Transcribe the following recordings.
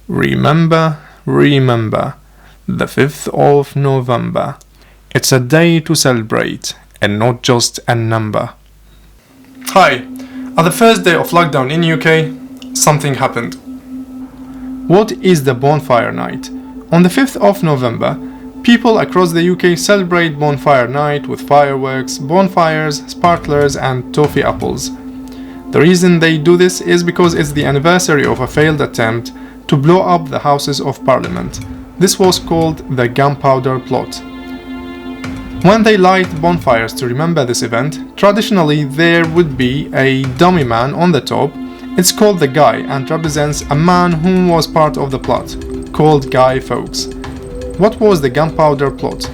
Remember, remember, the 5th of November. It's a day to celebrate, and not just a number. Hi, on the first day of lockdown in UK, something happened. What is the Bonfire Night? On the 5th of November, people across the UK celebrate Bonfire Night with fireworks, bonfires, sparklers and toffee apples. The reason they do this is because it's the anniversary of a failed attempt to blow up the Houses of Parliament. This was called the Gunpowder Plot. When they light bonfires to remember this event, traditionally there would be a dummy man on the top. It's called the Guy and represents a man who was part of the plot, called Guy Fawkes. What was the Gunpowder Plot?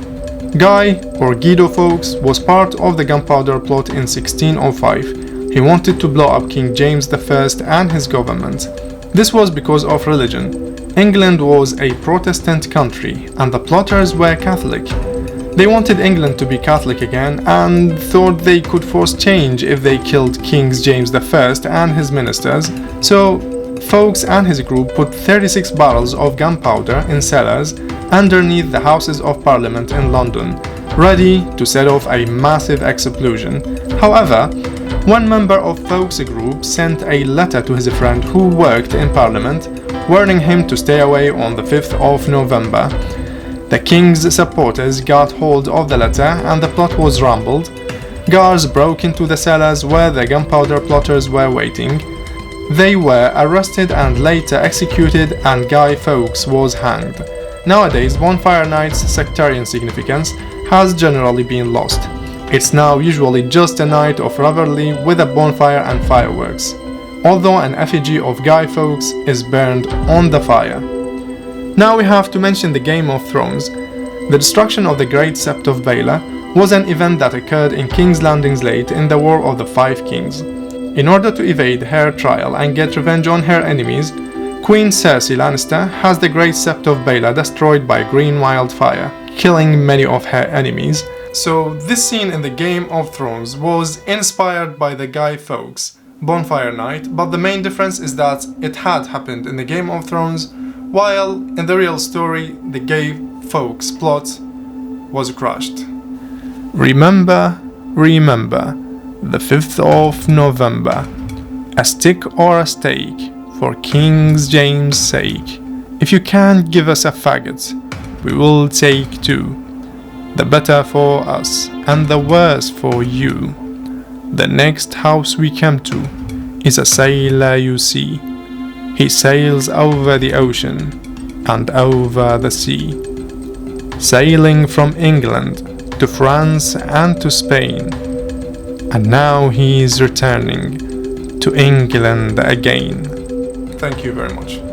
Guy, or Guido Fawkes, was part of the Gunpowder Plot in 1605. He wanted to blow up King James I and his government. This was because of religion. England was a Protestant country and the plotters were Catholic. They wanted England to be Catholic again and thought they could force change if they killed King James I and his ministers. So Fawkes and his group put 36 barrels of gunpowder in cellars underneath the Houses of Parliament in London, ready to set off a massive explosion. However, one member of Fawkes' group sent a letter to his friend who worked in Parliament, warning him to stay away on the 5th of November. The king's supporters got hold of the letter and the plot was rumbled. Guards broke into the cellars where the gunpowder plotters were waiting. They were arrested and later executed, and Guy Fawkes was hanged. Nowadays, Bonfire Night's sectarian significance has generally been lost. It's now usually just a night of revelry with a bonfire and fireworks, although an effigy of Guy Fawkes is burned on the fire. Now we have to mention the Game of Thrones. The destruction of the Great Sept of Baela was an event that occurred in King's Landing's Late in the War of the Five Kings. In order to evade her trial and get revenge on her enemies, Queen Cersei Lannister has the Great Sept of Baela destroyed by green wildfire, killing many of her enemies. So this scene in the Game of Thrones was inspired by the Guy Fawkes Bonfire Night, but the main difference is that it had happened in the Game of Thrones, while in the real story the Guy Fawkes plot was crushed. Remember, remember, the 5th of November, a stick or a stake, for King James' sake. If you can't give us a faggot, we will take two. The better for us, and the worse for you. The next house we come to is a sailor you see. He sails over the ocean and over the sea, sailing from England to France and to Spain, and now he is returning to England again. Thank you very much.